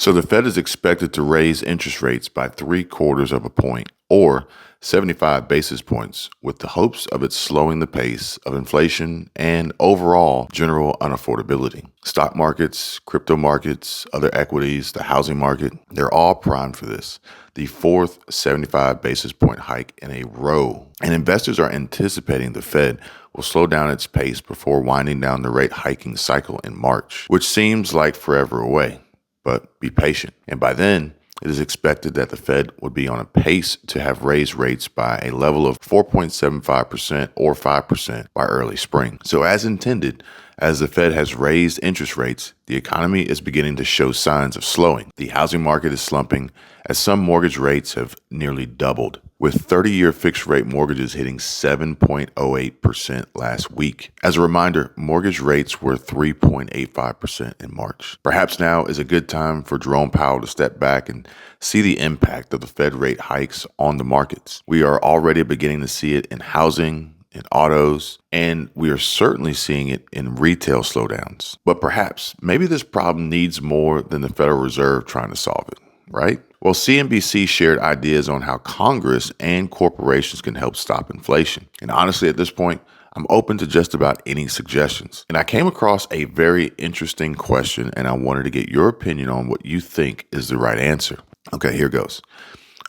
So the Fed is expected to raise interest rates by 3/4 of a point, or 75 basis points, with the hopes of it slowing the pace of inflation and overall general unaffordability. Stock markets, crypto markets, other equities, the housing market, they're all primed for this. The fourth 75 basis point hike in a row. And investors are anticipating the Fed will slow down its pace before winding down the rate hiking cycle in March, which seems like forever away. But be patient. And by then, it is expected that the Fed would be on a pace to have raised rates by a level of 4.75% or 5% by early spring. So as intended, as the Fed has raised interest rates, the economy is beginning to show signs of slowing. The housing market is slumping as some mortgage rates have nearly doubled, with 30-year fixed-rate mortgages hitting 7.08% last week. As a reminder, mortgage rates were 3.85% in March. Perhaps now is a good time for Jerome Powell to step back and see the impact of the Fed rate hikes on the markets. We are already beginning to see it in housing, in autos, and we are certainly seeing it in retail slowdowns. But perhaps, maybe this problem needs more than the Federal Reserve trying to solve it, right? Well, CNBC shared ideas on how Congress and corporations can help stop inflation. And honestly, at this point, I'm open to just about any suggestions. And I came across a very interesting question, and I wanted to get your opinion on what you think is the right answer. Okay, here goes.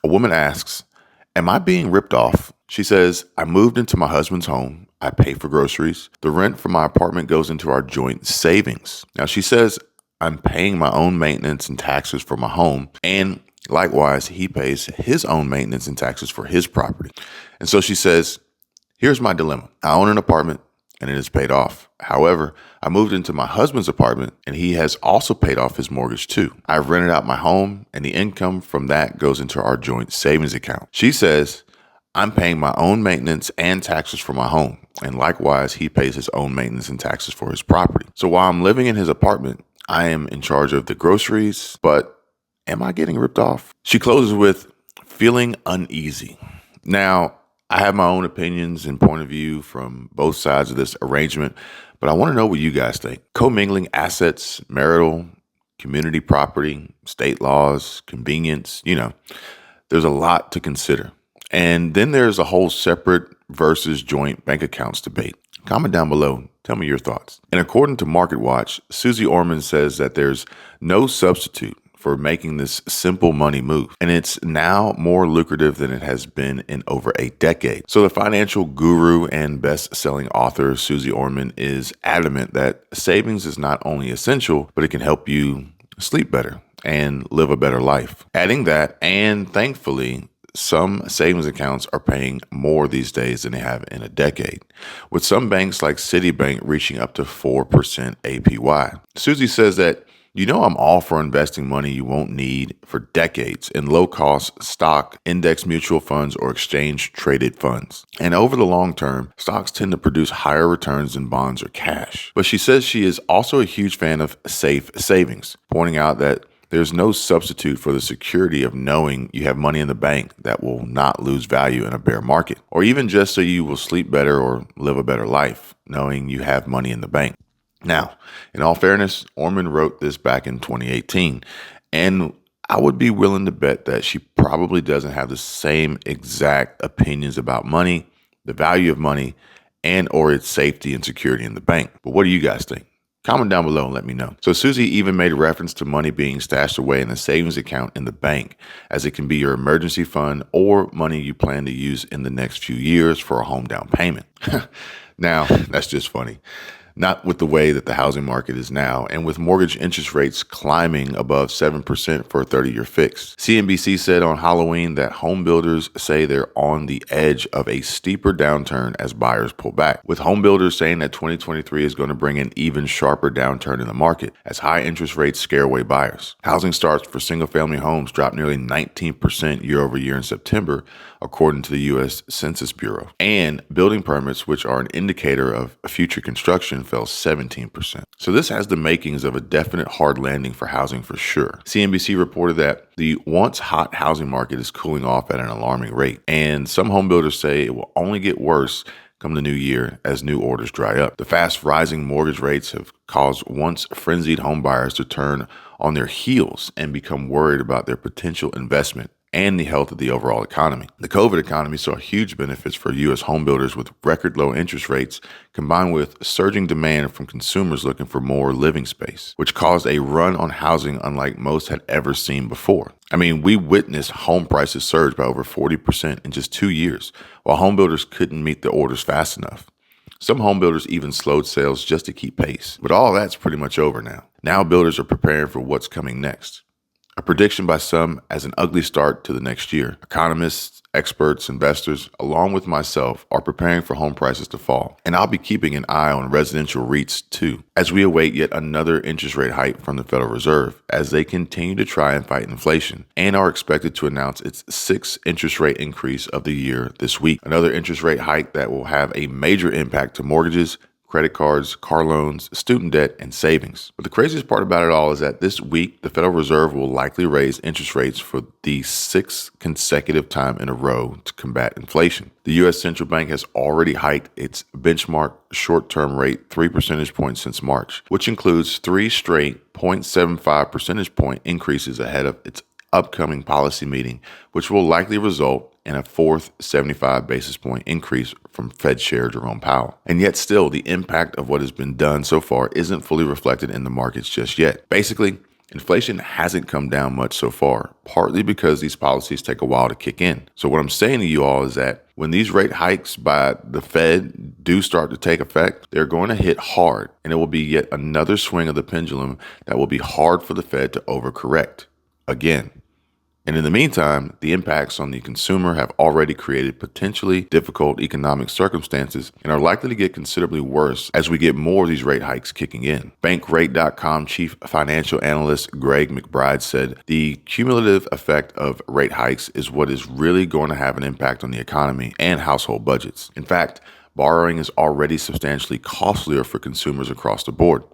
A woman asks, "Am I being ripped off?" She says, "I moved into my husband's home. I pay for groceries. The rent from my apartment goes into our joint savings." Now, she says, "I'm paying my own maintenance and taxes for my home, and likewise, he pays his own maintenance and taxes for his property." And so she says, "Here's my dilemma. I own an apartment and it is paid off. However, I moved into my husband's apartment and he has also paid off his mortgage too. I've rented out my home and the income from that goes into our joint savings account." She says, "I'm paying my own maintenance and taxes for my home, and likewise, he pays his own maintenance and taxes for his property. So while I'm living in his apartment, I am in charge of the groceries, but am I getting ripped off?" She closes with, "Feeling uneasy." Now, I have my own opinions and point of view from both sides of this arrangement, but I want to know what you guys think. Commingling assets, marital, community property, state laws, convenience, there's a lot to consider. And then there's a whole separate versus joint bank accounts debate. Comment down below. Tell me your thoughts. And according to Market Watch, Susie Orman says that there's no substitute for making this simple money move. And it's now more lucrative than it has been in over a decade. So the financial guru and best-selling author Susie Orman is adamant that savings is not only essential, but it can help you sleep better and live a better life. Adding that, and thankfully, some savings accounts are paying more these days than they have in a decade, with some banks like Citibank reaching up to 4% APY. Susie says that, I'm all for investing money you won't need for decades in low-cost stock, index mutual funds, or exchange-traded funds. And over the long term, stocks tend to produce higher returns than bonds or cash. But she says she is also a huge fan of safe savings, pointing out that there's no substitute for the security of knowing you have money in the bank that will not lose value in a bear market, or even just so you will sleep better or live a better life, knowing you have money in the bank. Now, in all fairness, Orman wrote this back in 2018, and I would be willing to bet that she probably doesn't have the same exact opinions about money, the value of money, and or its safety and security in the bank. But what do you guys think? Comment down below and let me know. So Susie even made reference to money being stashed away in a savings account in the bank, as it can be your emergency fund or money you plan to use in the next few years for a home down payment. Now, that's just funny. Not with the way that the housing market is now, and with mortgage interest rates climbing above 7% for a 30-year fix. CNBC said on Halloween that home builders say they're on the edge of a steeper downturn as buyers pull back, with home builders saying that 2023 is going to bring an even sharper downturn in the market as high interest rates scare away buyers. Housing starts for single-family homes dropped nearly 19% year over year in September, according to the U.S. Census Bureau. And building permits, which are an indicator of future construction, fell 17%. So this has the makings of a definite hard landing for housing for sure. CNBC reported that the once hot housing market is cooling off at an alarming rate, and some home builders say it will only get worse come the new year as new orders dry up. The fast rising mortgage rates have caused once frenzied homebuyers to turn on their heels and become worried about their potential investment and the health of the overall economy. The COVID economy saw huge benefits for U.S. homebuilders with record low interest rates combined with surging demand from consumers looking for more living space, which caused a run on housing unlike most had ever seen before. I mean, we witnessed home prices surge by over 40% in just 2 years, while homebuilders couldn't meet the orders fast enough. Some homebuilders even slowed sales just to keep pace. But all that's pretty much over now. Now builders are preparing for what's coming next. A prediction by some as an ugly start to the next year. Economists, experts, investors, along with myself, are preparing for home prices to fall. And I'll be keeping an eye on residential REITs too, as we await yet another interest rate hike from the Federal Reserve, as they continue to try and fight inflation, and are expected to announce its 6th interest rate increase of the year this week. Another interest rate hike that will have a major impact to mortgages, credit cards, car loans, student debt, and savings. But the craziest part about it all is that this week, the Federal Reserve will likely raise interest rates for the 6th consecutive time in a row to combat inflation. The U.S. Central Bank has already hiked its benchmark short-term rate 3 percentage points since March, which includes 3 straight 0.75 percentage point increases ahead of its upcoming policy meeting, which will likely result in a 4th 75 basis point increase from Fed Chair Jerome Powell. And yet still, the impact of what has been done so far isn't fully reflected in the markets just yet. Basically, inflation hasn't come down much so far, partly because these policies take a while to kick in. So what I'm saying to you all is that when these rate hikes by the Fed do start to take effect, they're going to hit hard, and it will be yet another swing of the pendulum that will be hard for the Fed to overcorrect again. And in the meantime, the impacts on the consumer have already created potentially difficult economic circumstances and are likely to get considerably worse as we get more of these rate hikes kicking in. Bankrate.com chief financial analyst Greg McBride said, "The cumulative effect of rate hikes is what is really going to have an impact on the economy and household budgets. In fact, borrowing is already substantially costlier for consumers across the board.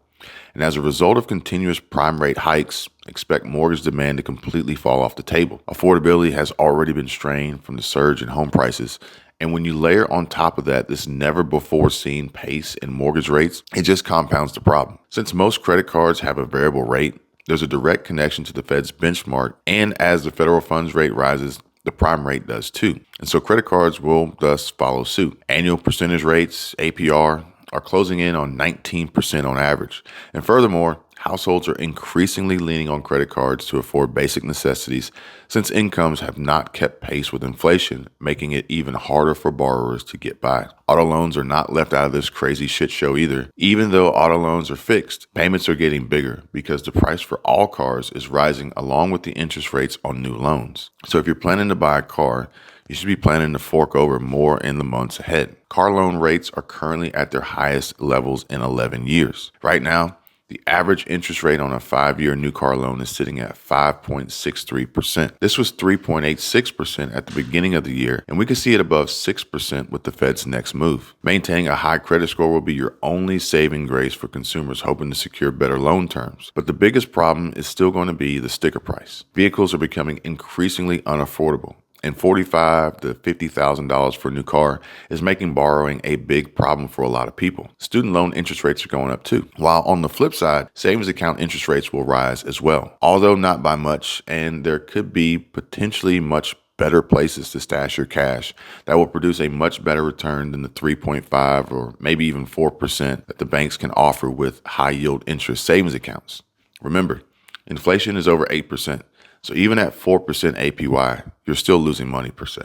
And as a result of continuous prime rate hikes, expect mortgage demand to completely fall off the table. Affordability has already been strained from the surge in home prices. And when you layer on top of that this never before seen pace in mortgage rates, it just compounds the problem. Since most credit cards have a variable rate, there's a direct connection to the Fed's benchmark. And as the federal funds rate rises, the prime rate does too. And so credit cards will thus follow suit. Annual percentage rates, APR, are closing in on 19% on average. And furthermore, households are increasingly leaning on credit cards to afford basic necessities since incomes have not kept pace with inflation, making it even harder for borrowers to get by. Auto loans are not left out of this crazy shit show either. Even though auto loans are fixed, payments are getting bigger because the price for all cars is rising along with the interest rates on new loans. So if you're planning to buy a car, you should be planning to fork over more in the months ahead. Car loan rates are currently at their highest levels in 11 years. Right now, the average interest rate on a 5-year new car loan is sitting at 5.63%. This was 3.86% at the beginning of the year, and we could see it above 6% with the Fed's next move. Maintaining a high credit score will be your only saving grace for consumers hoping to secure better loan terms. But the biggest problem is still going to be the sticker price. Vehicles are becoming increasingly unaffordable, and $45,000 to $50,000 for a new car is making borrowing a big problem for a lot of people. Student loan interest rates are going up too. While on the flip side, savings account interest rates will rise as well, although not by much, and there could be potentially much better places to stash your cash that will produce a much better return than the 3.5 or maybe even 4% that the banks can offer with high yield interest savings accounts. Remember, inflation is over 8%. So even at 4% APY, you're still losing money per se.